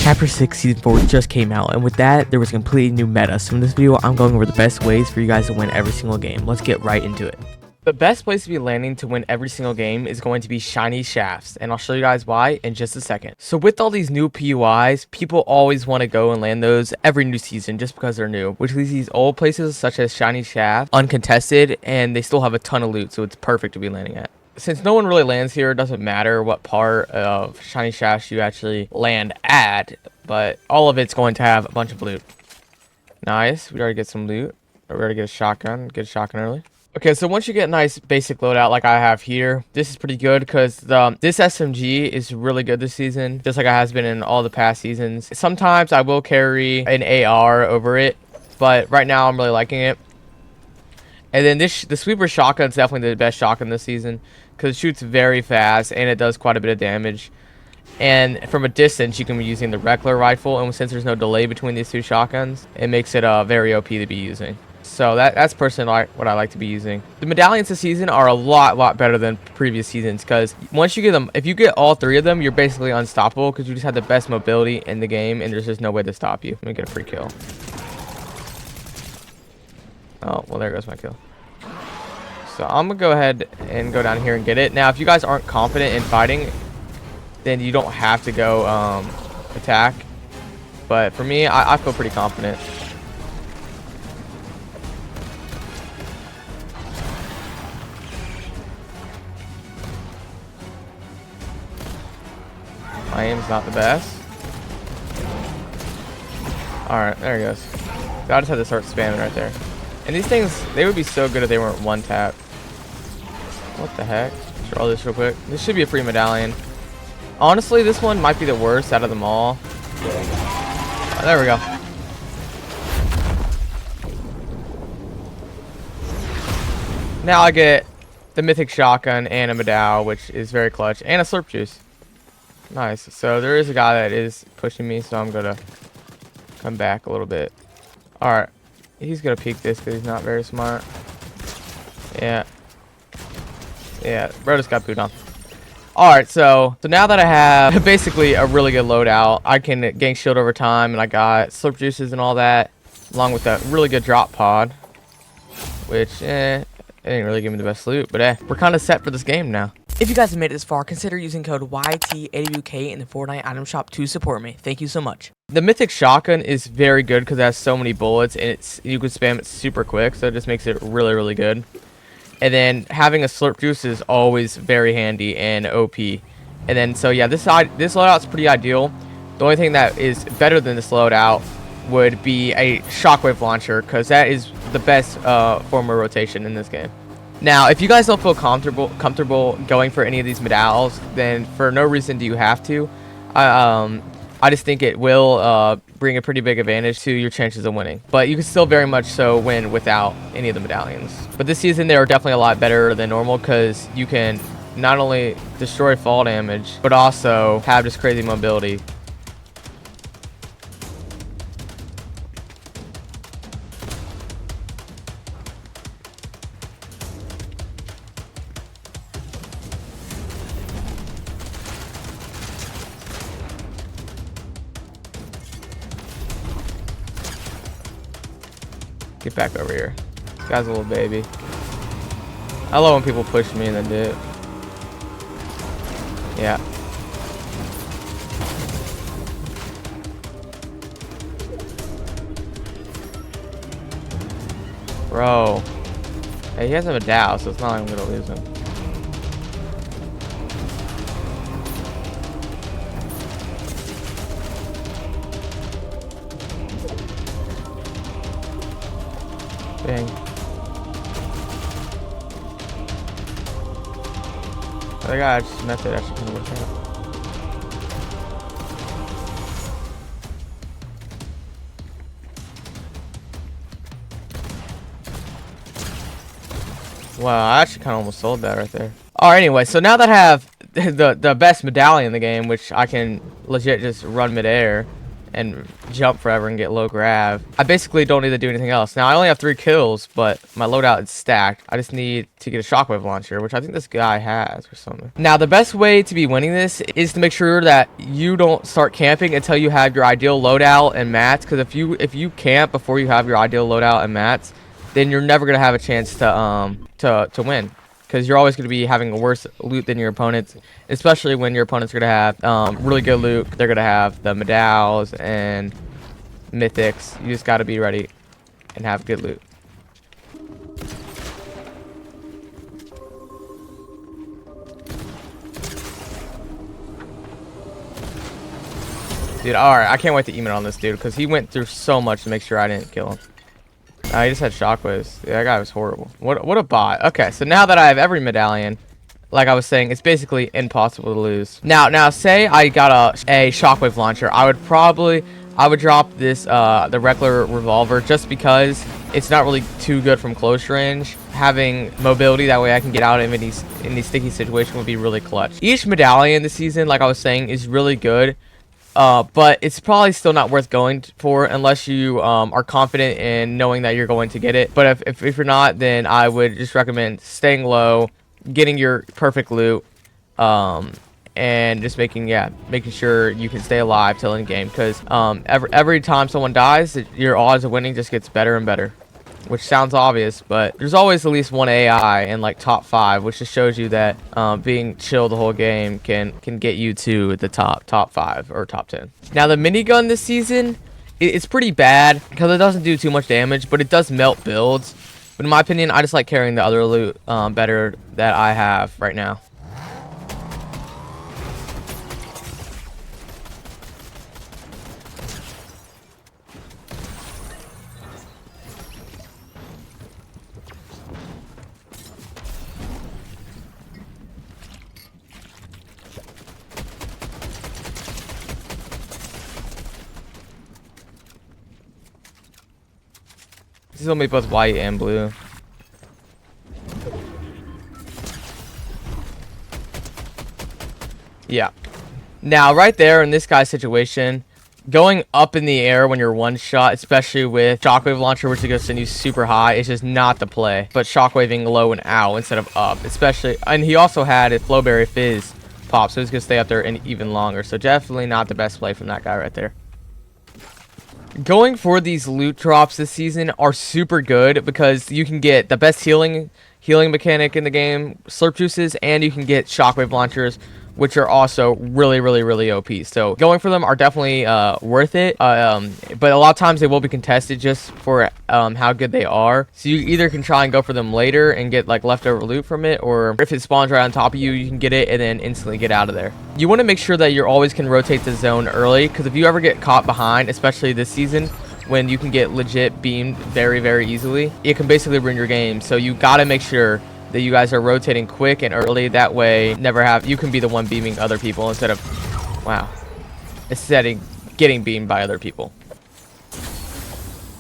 Chapter 6 Season 4 just came out, and with that, there was a completely new meta. So in this video, I'm going over the best ways for you guys to win every single game. Let's get right into it. The best place to be landing to win every single game is going to be shiny shafts, and I'll show you guys why in just a second. So with all these new PUIs, people always want to go and land those every new season just because they're new, which leaves these old places such as shiny shaft uncontested, and they still have a ton of loot, so it's perfect to be landing at. Since no one really lands here, it doesn't matter what part of shiny shafts you actually land at, but all of it's going to have a bunch of loot. Nice, we already get some loot. We already get a shotgun. Get a shotgun early. Okay, so once you get a nice basic loadout like I have here, this is pretty good because this SMG is really good this season, just like it has been in all the past seasons. Sometimes I will carry an AR over it, but right now I'm really liking it. And then the sweeper shotgun is definitely the best shotgun this season because it shoots very fast and it does quite a bit of damage. And from a distance, you can be using the regular rifle, and since there's no delay between these two shotguns, it makes it very OP to be using. So that's personally what I like to be using. The medallions this season are a lot better than previous seasons because once you get them, if you get all three of them, you're basically unstoppable because you just have the best mobility in the game, and there's just no way to stop you. Let me get a free kill. Oh, well, there goes my kill. So I'm gonna go ahead and go down here and get it. Now, if you guys aren't confident in fighting, then you don't have to go attack. But for me, I feel pretty confident. My aim's not the best. Alright, there he goes. I just had to start spamming right there. And these things, they would be so good if they weren't one tap. What the heck? Let's roll this real quick. This should be a free medallion. Honestly, this one might be the worst out of them all. Oh, there we go. Now I get the mythic shotgun and a medal, which is very clutch, and a slurp juice. Nice. So there is a guy that is pushing me, so I'm gonna come back a little bit. Alright. He's gonna peek this because he's not very smart. Yeah, bro just got booed on. Alright, so now that I have basically a really good loadout, I can gain shield over time, and I got slurp juices and all that, along with a really good drop pod, which it didn't really give me the best loot, but we're kind of set for this game now. If you guys have made it this far, consider using code YT80UK in the Fortnite item shop to support me. Thank you so much. The mythic shotgun is very good because it has so many bullets, and you can spam it super quick, so it just makes it really good. And then having a slurp juice is always very handy and OP. And then so yeah, this loadout's pretty ideal. The only thing that is better than this loadout would be a shockwave launcher because that is the best form of rotation in this game. Now, if you guys don't feel comfortable going for any of these medals, then for no reason do you have to. I just think it will bring a pretty big advantage to your chances of winning. But you can still very much so win without any of the medallions. But this season, they are definitely a lot better than normal because you can not only destroy fall damage, but also have just crazy mobility. Get back over here. This guy's a little baby. I love when people push me and then do it. Yeah. Bro. Hey, he has a medal, so it's not like I'm gonna lose him. Dang. The guy just messed it actually kind of worked out. Wow, I actually kind of almost sold that right there. Alright, anyway, so now that I have the best medallion in the game, which I can legit just run midair and jump forever and get low grab. I basically don't need to do anything else. Now, I only have 3 kills, but my loadout is stacked. I just need to get a shockwave launcher, which I think this guy has or something. Now, the best way to be winning this is to make sure that you don't start camping until you have your ideal loadout and mats, because if you camp before you have your ideal loadout and mats, then you're never going to have a chance to win. Because you're always going to be having a worse loot than your opponents, especially when your opponents are going to have really good loot. They're going to have the medallions and mythics. You just got to be ready and have good loot. Dude, alright, I can't wait to email on this dude, because he went through so much to make sure I didn't kill him. He just had shockwaves. Yeah, that guy was horrible. What a bot. Okay, so now that I have every medallion, like I was saying, it's basically impossible to lose. Now say I got a shockwave launcher. I would drop this the regular revolver, just because it's not really too good from close range. Having mobility, that way I can get out in these sticky situations, would be really clutch. Each medallion this season, like I was saying, is really good. But it's probably still not worth going for unless you are confident in knowing that you're going to get it. But if you're not, then I would just recommend staying low, getting your perfect loot, and just making sure you can stay alive till end game. Because every time someone dies, your odds of winning just gets better and better. Which sounds obvious, but there's always at least one AI in like top 5, which just shows you that being chill the whole game can get you to the top 5 or top 10. Now the minigun this season, it's pretty bad because it doesn't do too much damage, but it does melt builds. But in my opinion, I just like carrying the other loot better that I have right now. This is only both white and blue. Yeah. Now, right there in this guy's situation, going up in the air when you're one shot, especially with shockwave launcher, which is going to send you super high, is just not the play. But shockwaving low and out instead of up, especially. And he also had a flowberry fizz pop, so he's going to stay up there and even longer. So definitely not the best play from that guy right there. Going for these loot drops this season are super good because you can get the best healing mechanic in the game, slurp juices, and you can get shockwave launchers, which are also really OP. So going for them are definitely worth it. But a lot of times they will be contested just for how good they are. So you either can try and go for them later and get like leftover loot from it, or if it spawns right on top of you, you can get it and then instantly get out of there. You want to make sure that you always can rotate the zone early, because if you ever get caught behind, especially this season, when you can get legit beamed very easily, it can basically ruin your game. So you got to make sure that you guys are rotating quick and early. That way you can be the one beaming other people instead of getting beamed by other people.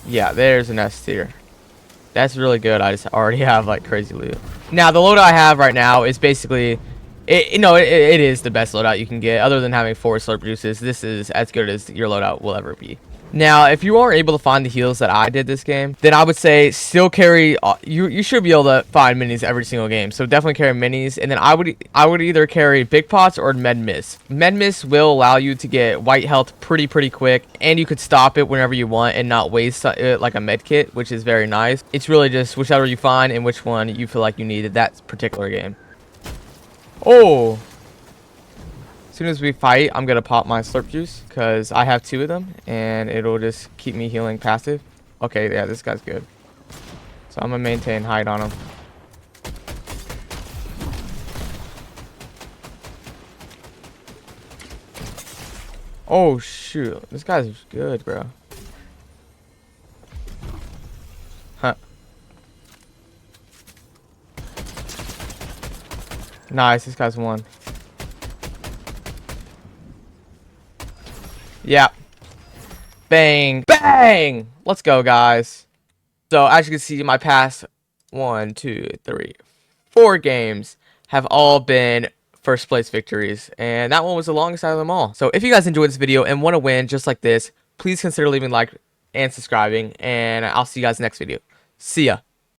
Yeah, there's an S tier. That's really good. I just already have like crazy loot. Now the loadout I have right now is basically it is the best loadout you can get. Other than having 4 slurp juices, this is as good as your loadout will ever be. Now, if you aren't able to find the heals that I did this game, then I would say still carry. You should be able to find minis every single game, so definitely carry minis. And then I would either carry big pots or med mist. Med mist will allow you to get white health pretty quick, and you could stop it whenever you want and not waste it like a med kit, which is very nice. It's really just whichever you find and which one you feel like you needed that particular game. Oh. As soon as we fight, I'm gonna pop my slurp juice because I have 2 of them and it'll just keep me healing passive. Okay, yeah, this guy's good. So I'm gonna maintain height on him. Oh shoot, this guy's good, bro. Huh. Nice, this guy's won. Yeah. Bang. Bang! Let's go, guys. So, as you can see, my past 1, 2, 3, 4 games have all been first place victories. And that one was the longest out of them all. So, if you guys enjoyed this video and want to win just like this, please consider leaving a like and subscribing, and I'll see you guys next video. See ya.